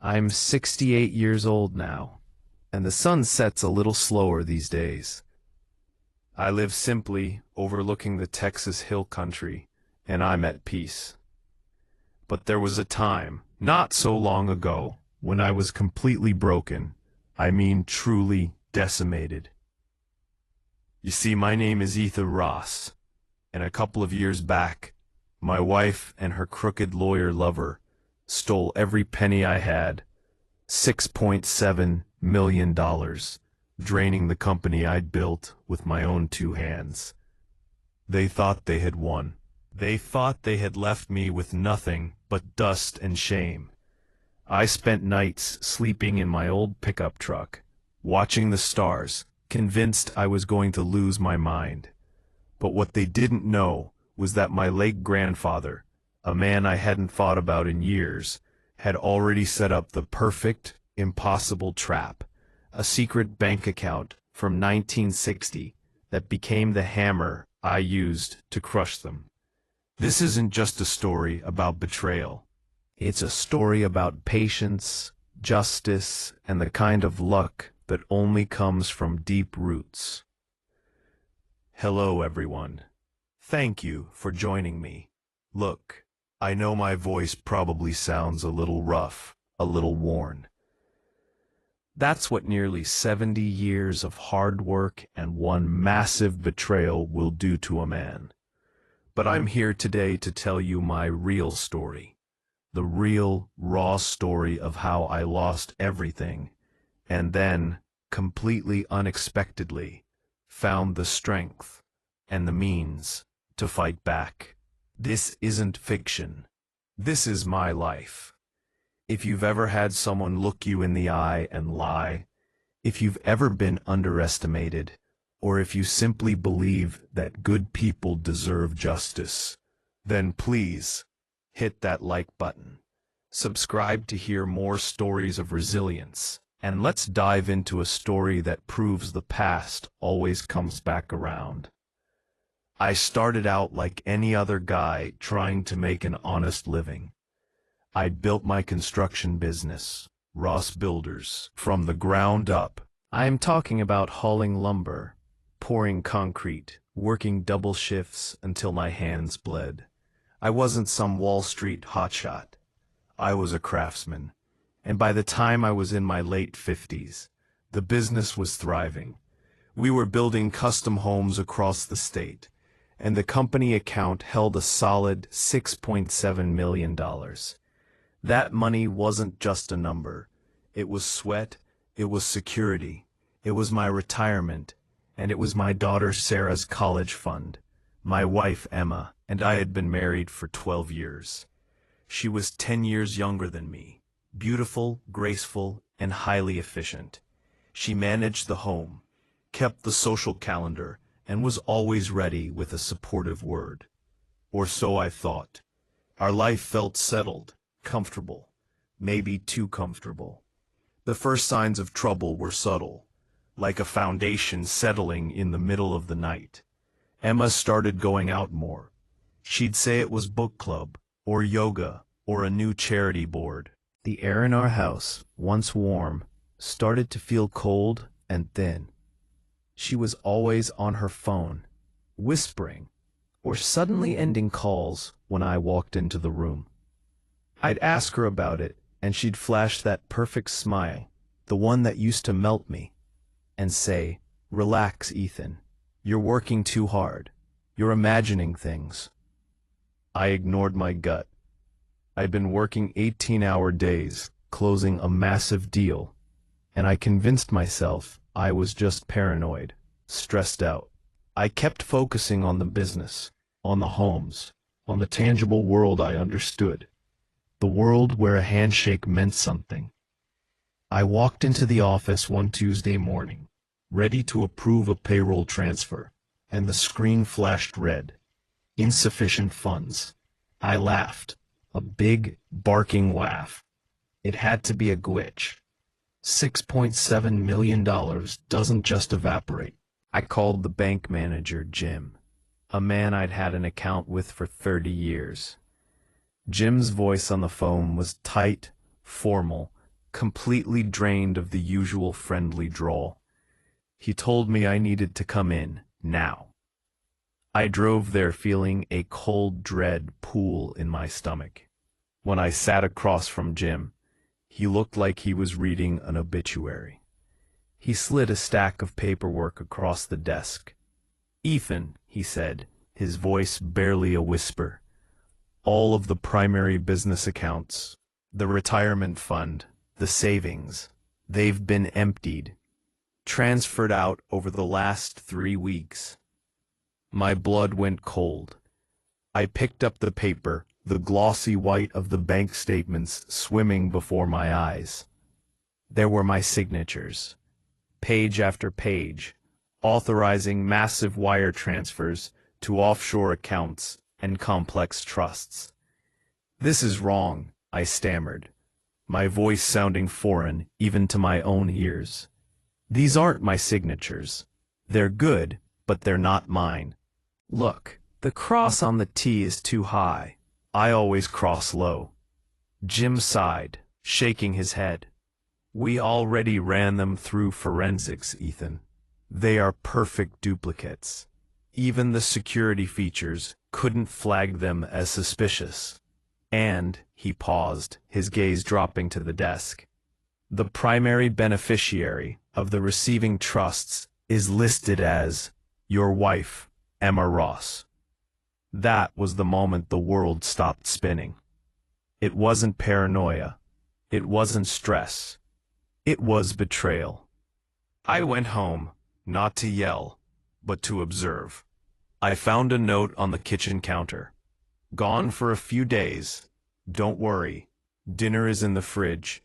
I'm 68 years old now, and the sun sets a little slower these days. I live simply overlooking the Texas hill country, and I'm at peace. But there was a time, not so long ago, when I was completely broken. I mean truly decimated. You see, my name is Ethan Ross, and a couple of years back, my wife and her crooked lawyer lover stole every penny I had, $6.7 million, draining the company I'd built with my own two hands. They thought they had won. They thought they had left me with nothing but dust and shame. I spent nights sleeping in my old pickup truck, watching the stars, convinced I was going to lose my mind. But what they didn't know was that my late grandfather, a man I hadn't thought about in years, had already set up the perfect, impossible trap, a secret bank account from 1960 that became the hammer I used to crush them. This isn't just a story about betrayal. It's a story about patience, justice, and the kind of luck that only comes from deep roots. Hello, everyone. Thank you for joining me. Look, I know my voice probably sounds a little rough, a little worn. That's what nearly 70 years of hard work and one massive betrayal will do to a man. But I'm here today to tell you my real story. The real, raw story of how I lost everything, and then, completely unexpectedly, found the strength and the means to fight back. This isn't fiction. This is my life. If you've ever had someone look you in the eye and lie, if you've ever been underestimated, or if you simply believe that good people deserve justice, then please hit that like button. Subscribe to hear more stories of resilience, and let's dive into a story that proves the past always comes back around. I started out like any other guy trying to make an honest living. I'd built my construction business, Ross Builders, from the ground up. I'm talking about hauling lumber, pouring concrete, working double shifts until my hands bled. I wasn't some Wall Street hotshot. I was a craftsman, and by the time I was in my late 50s, the business was thriving. We were building custom homes across the state, and the company account held a solid $6.7 million. That money wasn't just a number. It was sweat, it was security, it was my retirement, and it was my daughter Sarah's college fund. My wife Emma and I had been married for 12 years. She was 10 years younger than me, beautiful, graceful, and highly efficient. She managed the home, kept the social calendar, and was always ready with a supportive word. Or so I thought. Our life felt settled, comfortable, maybe too comfortable. The first signs of trouble were subtle, like a foundation settling in the middle of the night. Emma started going out more. She'd say it was book club, or yoga, or a new charity board. The air in our house, once warm, started to feel cold and thin. She was always on her phone, whispering, or suddenly ending calls when I walked into the room. I'd ask her about it, and she'd flash that perfect smile, the one that used to melt me, and say, "Relax, Ethan. You're working too hard. You're imagining things." I ignored my gut. I'd been working 18-hour days, closing a massive deal, and I convinced myself I was just paranoid, stressed out. I kept focusing on the business, on the homes, on the tangible world I understood, the world where a handshake meant something. I walked into the office one Tuesday morning, ready to approve a payroll transfer, and the screen flashed red. Insufficient funds. I laughed, a big, barking laugh. It had to be a glitch. $6.7 million doesn't just evaporate. I called the bank manager, Jim, a man I'd had an account with for 30 years. Jim's voice on the phone was tight, formal, completely drained of the usual friendly drawl. He told me I needed to come in, now. I drove there feeling a cold dread pool in my stomach. When I sat across from Jim, he looked like he was reading an obituary. He slid a stack of paperwork across the desk. "Ethan," he said, his voice barely a whisper, "all of the primary business accounts, the retirement fund, the savings, they've been emptied, transferred out over the last 3 weeks." My blood went cold. I picked up the paper, the glossy white of the bank statements swimming before my eyes. There were my signatures, page after page, authorizing massive wire transfers to offshore accounts and complex trusts. "This is wrong," I stammered, my voice sounding foreign even to my own ears. "These aren't my signatures. They're good, but they're not mine. Look, the cross on the T is too high. I always cross low." Jim sighed, shaking his head. "We already ran them through forensics, Ethan. They are perfect duplicates. Even the security features couldn't flag them as suspicious." And, he paused, his gaze dropping to the desk, "the primary beneficiary of the receiving trusts is listed as your wife, Emma Ross." That was the moment the world stopped spinning. It wasn't paranoia. It wasn't stress. It was betrayal. I went home, not to yell, but to observe. I found a note on the kitchen counter. "Gone for a few days. Don't worry. Dinner is in the fridge."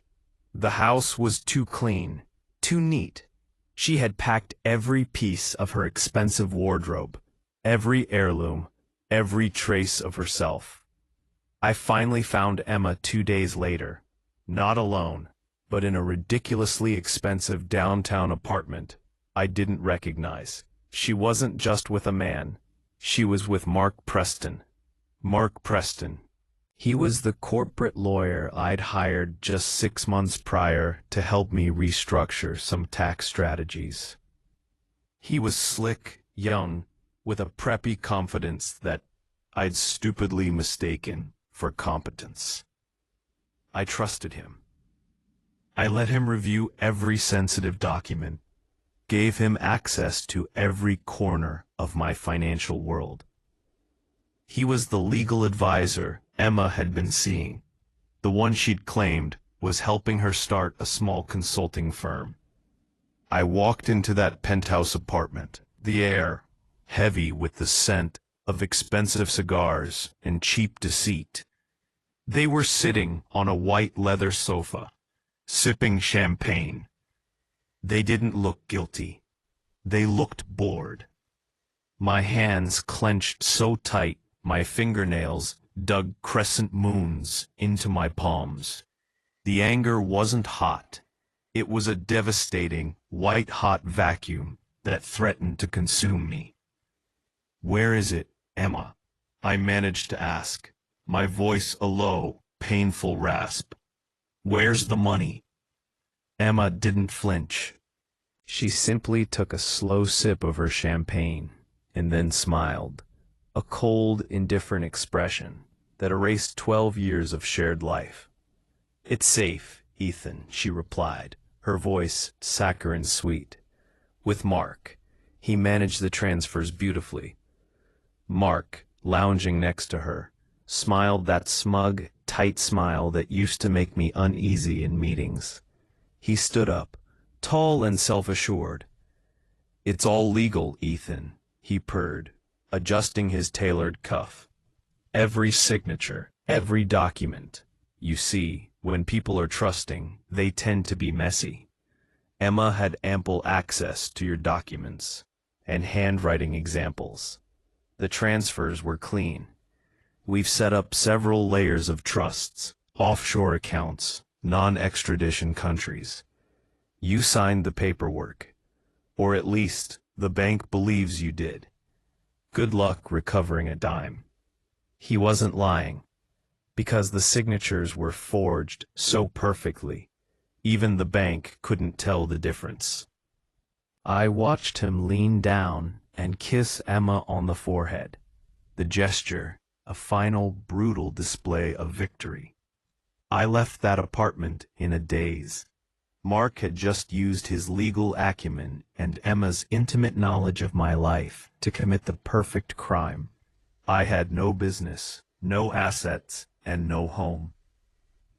The house was too clean, too neat. She had packed every piece of her expensive wardrobe, every heirloom, every trace of herself. I finally found Emma 2 days later, not alone, but in a ridiculously expensive downtown apartment I didn't recognize. She wasn't just with a man. She was with Mark Preston. Mark Preston. He was the corporate lawyer I'd hired just 6 months prior to help me restructure some tax strategies. He was slick, young, with a preppy confidence that I'd stupidly mistaken for competence. I trusted him. I let him review every sensitive document, gave him access to every corner of my financial world. He was the legal advisor Emma had been seeing, the one she'd claimed was helping her start a small consulting firm. I walked into that penthouse apartment, the air heavy with the scent of expensive cigars and cheap deceit. They were sitting on a white leather sofa, sipping champagne. They didn't look guilty. They looked bored. My hands clenched so tight, my fingernails dug crescent moons into my palms. The anger wasn't hot. It was a devastating, white-hot vacuum that threatened to consume me. "Where is it, Emma?" I managed to ask, my voice a low, painful rasp. "Where's the money?" Emma didn't flinch. She simply took a slow sip of her champagne, and then smiled, a cold, indifferent expression that erased 12 years of shared life. "It's safe, Ethan," she replied, her voice saccharine sweet. "With Mark. He managed the transfers beautifully." Mark, lounging next to her, smiled that smug, tight smile that used to make me uneasy in meetings. He stood up, tall and self-assured. "It's all legal, Ethan," he purred, adjusting his tailored cuff. "Every signature, every document. You see, when people are trusting, they tend to be messy. Emma had ample access to your documents and handwriting examples. The transfers were clean. We've set up several layers of trusts, offshore accounts, non-extradition countries. You signed the paperwork, or at least the bank believes you did. Good luck recovering a dime." He wasn't lying, because the signatures were forged so perfectly. Even the bank couldn't tell the difference. I watched him lean down and kiss Emma on the forehead, the gesture a final brutal display of victory. I left that apartment in a daze. Mark had just used his legal acumen and Emma's intimate knowledge of my life to commit the perfect crime. I had no business, no assets, and no home.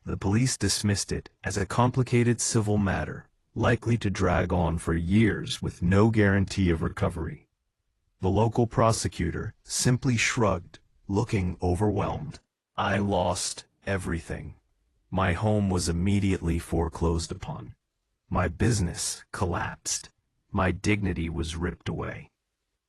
The police dismissed it as a complicated civil matter, likely to drag on for years with no guarantee of recovery. The local prosecutor simply shrugged, looking overwhelmed. I lost everything. My home was immediately foreclosed upon. My business collapsed. My dignity was ripped away.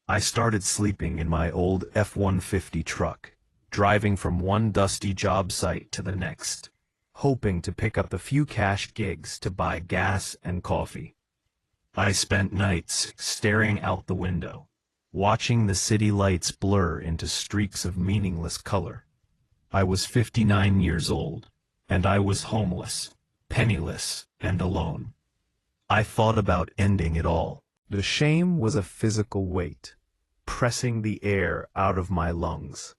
I started sleeping in my old F-150 truck, driving from one dusty job site to the next, hoping to pick up a few cash gigs to buy gas and coffee. I spent nights staring out the window, watching the city lights blur into streaks of meaningless color. I was 59 years old, and I was homeless, penniless, and alone. I thought about ending it all. The shame was a physical weight, pressing the air out of my lungs.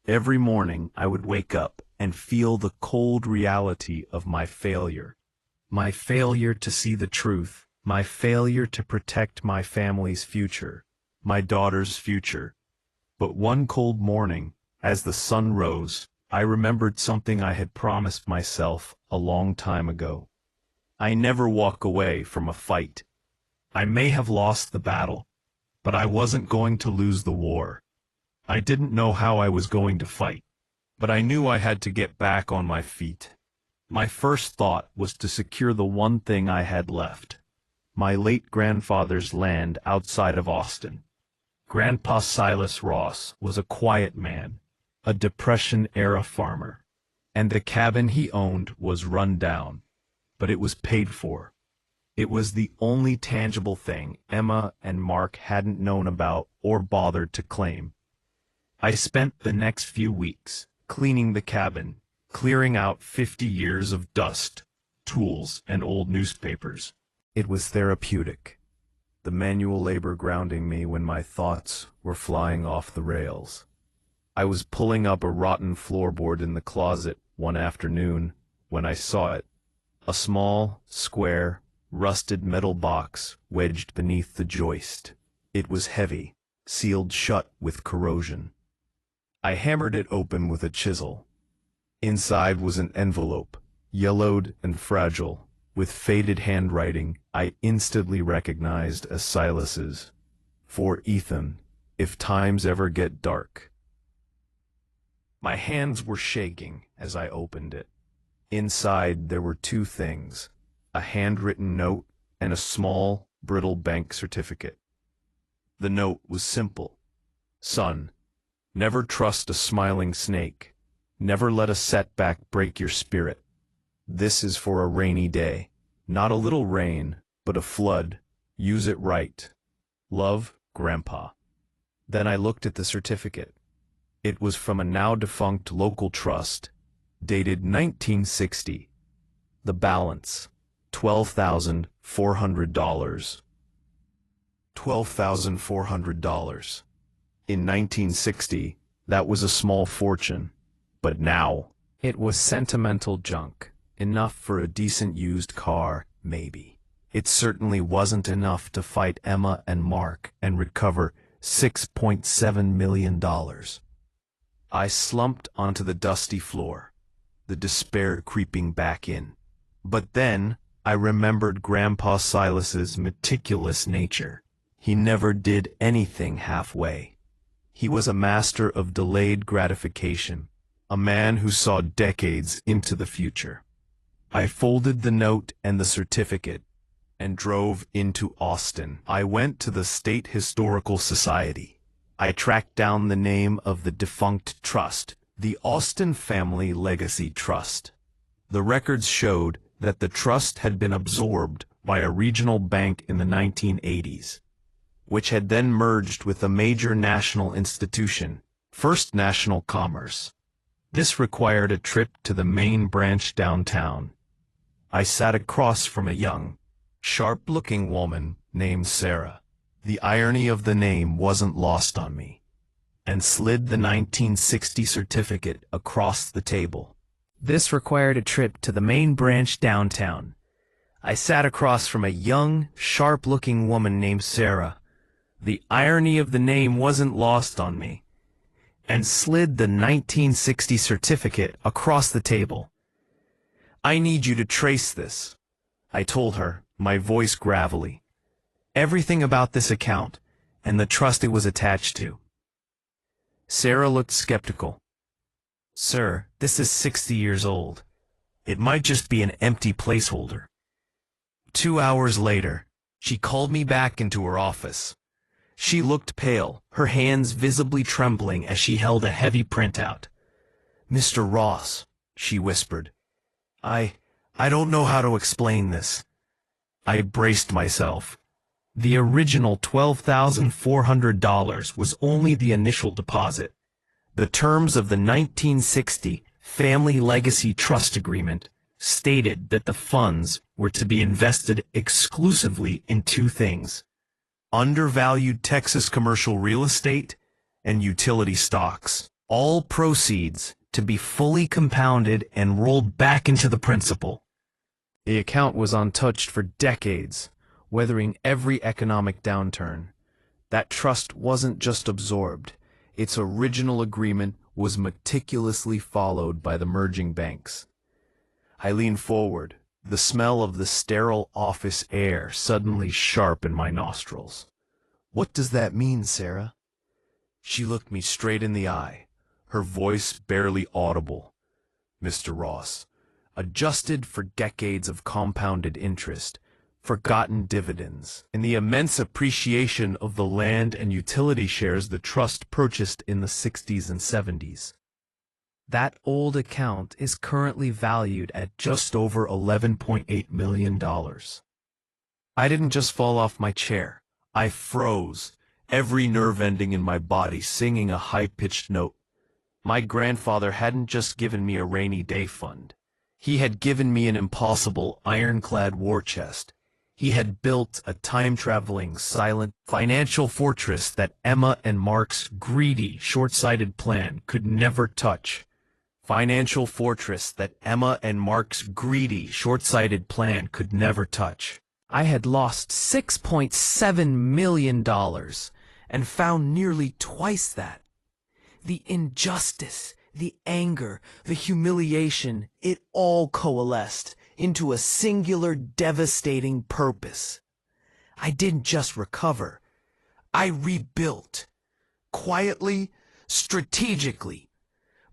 Every morning I would wake up and feel the cold reality of my failure to see the truth, my failure to protect my family's future, my daughter's future. But one cold morning, as the sun rose, I remembered something I had promised myself a long time ago. I never walk away from a fight. I may have lost the battle, but I wasn't going to lose the war. I didn't know how I was going to fight, but I knew I had to get back on my feet. My first thought was to secure the one thing I had left, my late grandfather's land outside of Austin. Grandpa Silas Ross was a quiet man, a Depression-era farmer, and the cabin he owned was run down, but it was paid for. It was the only tangible thing Emma and Mark hadn't known about or bothered to claim. I spent the next few weeks cleaning the cabin, clearing out 50 years of dust, tools, and old newspapers. It was therapeutic, the manual labor grounding me when my thoughts were flying off the rails. I was pulling up a rotten floorboard in the closet one afternoon when I saw it, a small, square, rusted metal box wedged beneath the joist. It was heavy, sealed shut with corrosion. I hammered it open with a chisel. Inside was an envelope, yellowed and fragile, with faded handwriting I instantly recognized as Silas's. For Ethan, if times ever get dark. My hands were shaking as I opened it. Inside there were two things, a handwritten note and a small, brittle bank certificate. The note was simple. Son, never trust a smiling snake. Never let a setback break your spirit. This is for a rainy day. Not a little rain, but a flood. Use it right. Love, Grandpa. Then I looked at the certificate. It was from a now-defunct local trust, dated 1960. The balance, $12,400. $12,400. In 1960, that was a small fortune. But now, it was sentimental junk, enough for a decent used car, maybe. It certainly wasn't enough to fight Emma and Mark and recover $6.7 million. I slumped onto the dusty floor, the despair creeping back in. But then, I remembered Grandpa Silas's meticulous nature. He never did anything halfway. He was a master of delayed gratification. A man who saw decades into the future. I folded the note and the certificate and drove into Austin. I went to the State Historical Society. I tracked down the name of the defunct trust, the Austin Family Legacy Trust. The records showed that the trust had been absorbed by a regional bank in the 1980s, which had then merged with a major national institution, First National Commerce. This required a trip to the main branch downtown. I sat across from a young, sharp-looking woman named Sarah. The irony of the name wasn't lost on me, and slid the 1960 certificate across the table. This required a trip to the main branch downtown. I sat across from a young, sharp-looking woman named Sarah. The irony of the name wasn't lost on me, and slid the 1960 certificate across the table. I need you to trace this, I told her, my voice gravelly. Everything about this account, and the trust it was attached to. Sarah looked skeptical. Sir, this is 60 years old. It might just be an empty placeholder. 2 hours later, she called me back into her office. She looked pale, her hands visibly trembling as she held a heavy printout. Mr. Ross, she whispered. I don't know how to explain this. I braced myself. The original $12,400 was only the initial deposit. The terms of the 1960 Family Legacy Trust Agreement stated that the funds were to be invested exclusively in two things: undervalued Texas commercial real estate and utility stocks. All proceeds to be fully compounded and rolled back into the principal. The account was untouched for decades, weathering every economic downturn. That trust wasn't just absorbed. Its original agreement was meticulously followed by the merging banks. I leaned forward, the smell of the sterile office air suddenly sharp in my nostrils. What does that mean, Sarah? She looked me straight in the eye, her voice barely audible. Mr. Ross, adjusted for decades of compounded interest, forgotten dividends, and the immense appreciation of the land and utility shares the trust purchased in the 60s and 70s. That old account is currently valued at just over $11.8 million. I didn't just fall off my chair. I froze, every nerve ending in my body singing a high-pitched note. My grandfather hadn't just given me a rainy day fund. He had given me an impossible ironclad war chest. He had built a time-traveling, silent financial fortress that Emma and Mark's greedy, short-sighted plan could never touch. Financial fortress that Emma and Mark's greedy, short-sighted plan could never touch. I had lost $6.7 million and found nearly twice that. The injustice, the anger, the humiliation, it all coalesced into a singular, devastating purpose. I didn't just recover. I rebuilt. Quietly, strategically.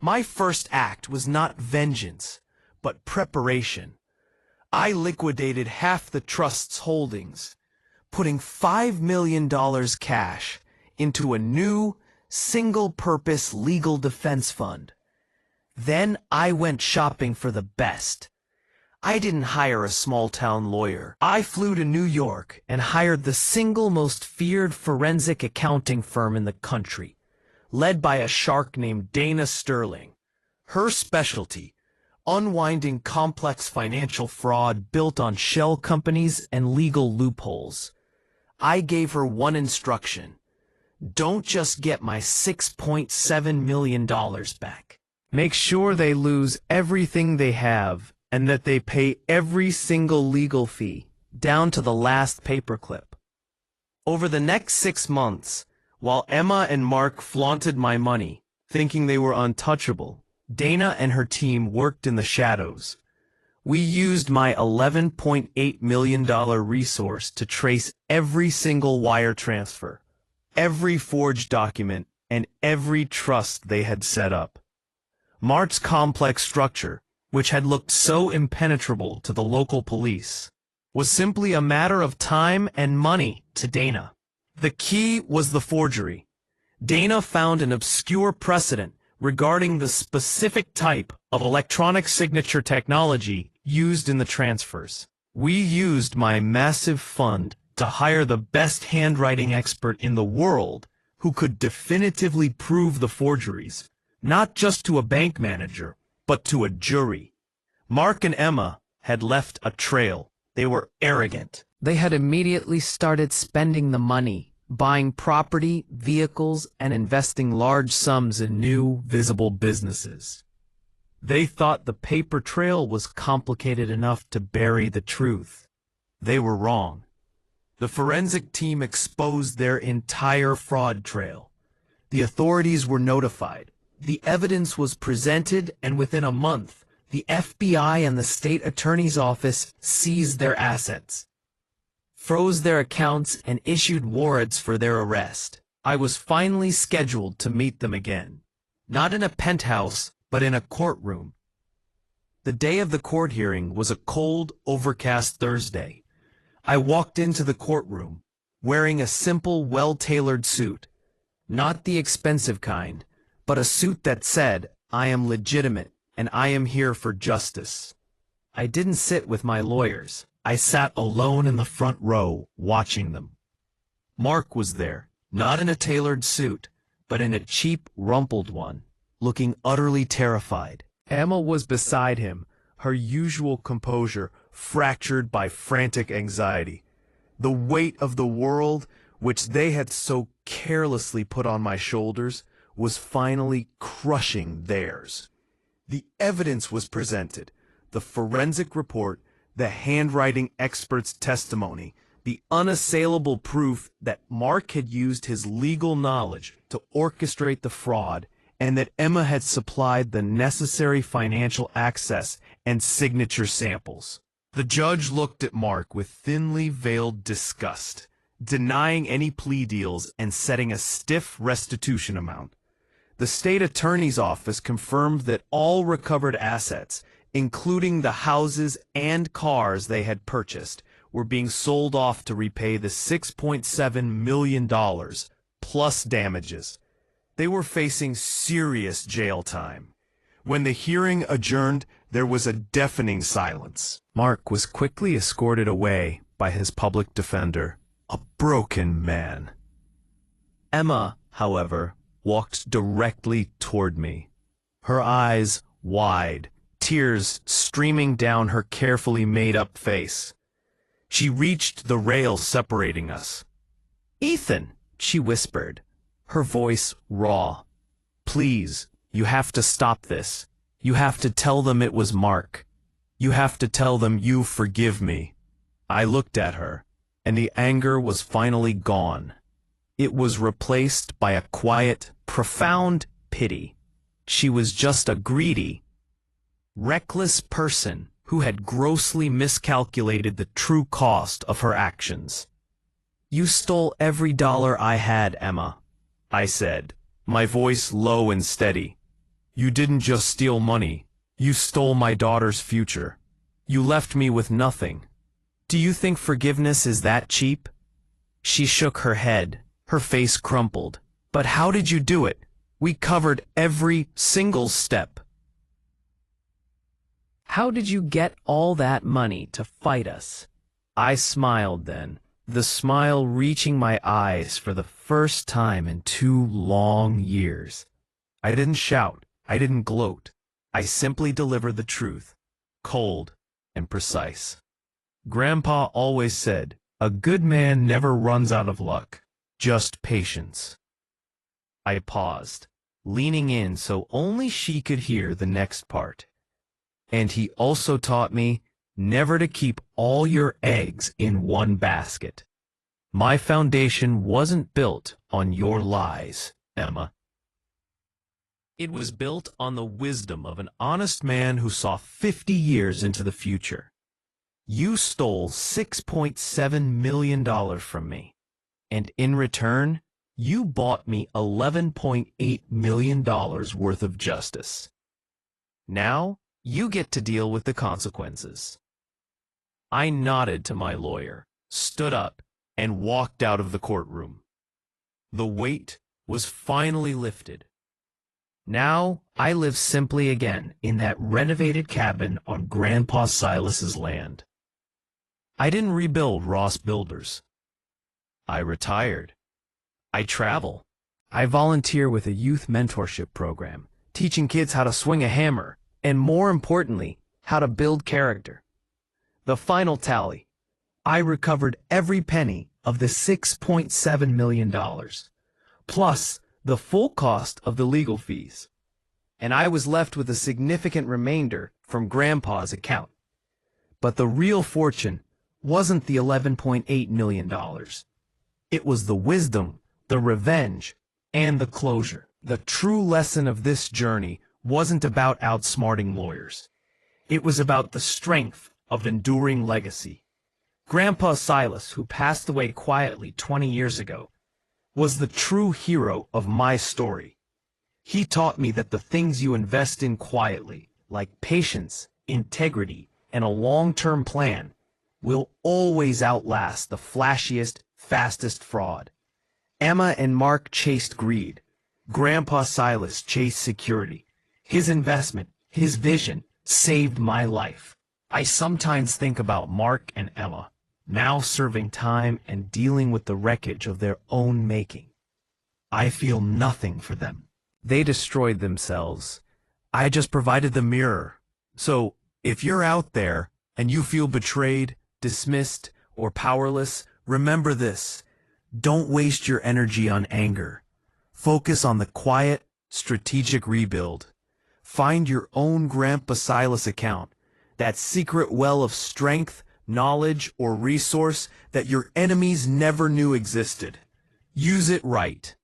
My first act was not vengeance, but preparation. I liquidated half the trust's holdings, putting $5 million cash into a new, single-purpose legal defense fund. Then I went shopping for the best. I didn't hire a small-town lawyer. I flew to New York and hired the single most feared forensic accounting firm in the country, led by a shark named Dana Sterling. Her specialty, unwinding complex financial fraud built on shell companies and legal loopholes. I gave her one instruction: don't just get my $6.7 million back. Make sure they lose everything they have and that they pay every single legal fee, down to the last paperclip. Over the next 6 months, while Emma and Mark flaunted my money, thinking they were untouchable, Dana and her team worked in the shadows. We used my $11.8 million resource to trace every single wire transfer, every forged document, and every trust they had set up. Mark's complex structure, which had looked so impenetrable to the local police, was simply a matter of time and money to Dana. The key was the forgery. Dana found an obscure precedent regarding the specific type of electronic signature technology used in the transfers. We used my massive fund to hire the best handwriting expert in the world who could definitively prove the forgeries, not just to a bank manager, but to a jury. Mark and Emma had left a trail. They were arrogant. They had immediately started spending the money, buying property, vehicles, and investing large sums in new, visible businesses. They thought the paper trail was complicated enough to bury the truth. They were wrong. The forensic team exposed their entire fraud trail. The authorities were notified. The evidence was presented, and within a month, the FBI and the state attorney's office seized their assets, froze their accounts, and issued warrants for their arrest. I was finally scheduled to meet them again, not in a penthouse, but in a courtroom. The day of the court hearing was a cold, overcast Thursday. I walked into the courtroom, wearing a simple, well-tailored suit, not the expensive kind, but a suit that said, "I am legitimate, and I am here for justice." I didn't sit with my lawyers. I sat alone in the front row, watching them. Mark was there, not in a tailored suit, but in a cheap, rumpled one, looking utterly terrified. Emma was beside him, her usual composure fractured by frantic anxiety. The weight of the world, which they had so carelessly put on my shoulders, was finally crushing theirs. The evidence was presented, the forensic report, the handwriting expert's testimony, the unassailable proof that Mark had used his legal knowledge to orchestrate the fraud, and that Emma had supplied the necessary financial access and signature samples. The judge looked at Mark with thinly veiled disgust, denying any plea deals and setting a stiff restitution amount. The state attorney's office confirmed that all recovered assets, including the houses and cars they had purchased, were being sold off to repay the $6.7 million plus damages. They were facing serious jail time. When the hearing adjourned, there was a deafening silence. Mark was quickly escorted away by his public defender, a broken man. Emma, however, walked directly toward me, her eyes wide, tears streaming down her carefully made-up face. She reached the rail separating us. "Ethan," she whispered, her voice raw. "Please, you have to stop this. You have to tell them it was Mark. You have to tell them you forgive me." I looked at her, and the anger was finally gone. It was replaced by a quiet, profound pity. She was just a greedy, reckless person who had grossly miscalculated the true cost of her actions. "You stole every dollar I had, Emma," I said, my voice low and steady. "You didn't just steal money. You stole my daughter's future. You left me with nothing. Do you think forgiveness is that cheap?" She shook her head, her face crumpled. "But how did you do it? We covered every single step." "How did you get all that money to fight us?" I smiled then, the smile reaching my eyes for the first time in 2 long years. I didn't shout. I didn't gloat. I simply delivered the truth, cold and precise. Grandpa always said, "A good man never runs out of luck, just patience." I paused, leaning in so only she could hear the next part. "And he also taught me never to keep all your eggs in one basket. My foundation wasn't built on your lies, Emma. It was built on the wisdom of an honest man who saw 50 years into the future. You stole $6.7 million from me, and in return, you bought me $11.8 million worth of justice. Now, you get to deal with the consequences." I nodded to my lawyer, stood up, and walked out of the courtroom. The weight was finally lifted. Now, I live simply again in that renovated cabin on Grandpa Silas's land. I didn't rebuild Ross Builders. I retired. I travel. I volunteer with a youth mentorship program, teaching kids how to swing a hammer, and more importantly, how to build character. The final tally. I recovered every penny of the $6.7 million, plus the full cost of the legal fees. And I was left with a significant remainder from Grandpa's account. But the real fortune wasn't the $11.8 million. It was the wisdom, the revenge, and the closure. The true lesson of this journey wasn't about outsmarting lawyers. It was about the strength of enduring legacy. Grandpa Silas, who passed away quietly 20 years ago, was the true hero of my story. He taught me that the things you invest in quietly, like patience, integrity, and a long-term plan, will always outlast the flashiest, fastest fraud. Emma and Mark chased greed. Grandpa Silas chased security. His investment, his vision, saved my life. I sometimes think about Mark and Emma, now serving time and dealing with the wreckage of their own making. I feel nothing for them. They destroyed themselves. I just provided the mirror. So, if you're out there and you feel betrayed, dismissed, or powerless, remember this. Don't waste your energy on anger. Focus on the quiet, strategic rebuild. Find your own Grandpa Silas account, that secret well of strength, knowledge, or resource that your enemies never knew existed. Use it right.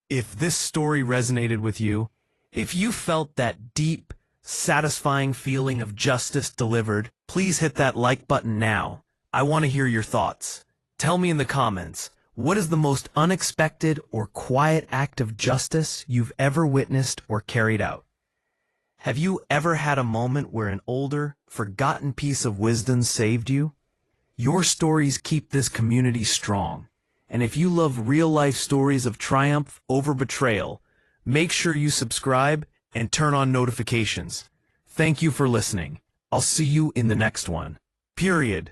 If this story resonated with you, if you felt that deep, satisfying feeling of justice delivered, please hit that like button now. I want to hear your thoughts. Tell me in the comments, what is the most unexpected or quiet act of justice you've ever witnessed or carried out? Have you ever had a moment where an older, forgotten piece of wisdom saved you? Your stories keep this community strong. And if you love real-life stories of triumph over betrayal, make sure you subscribe and turn on notifications. Thank you for listening. I'll see you in the next one. Period.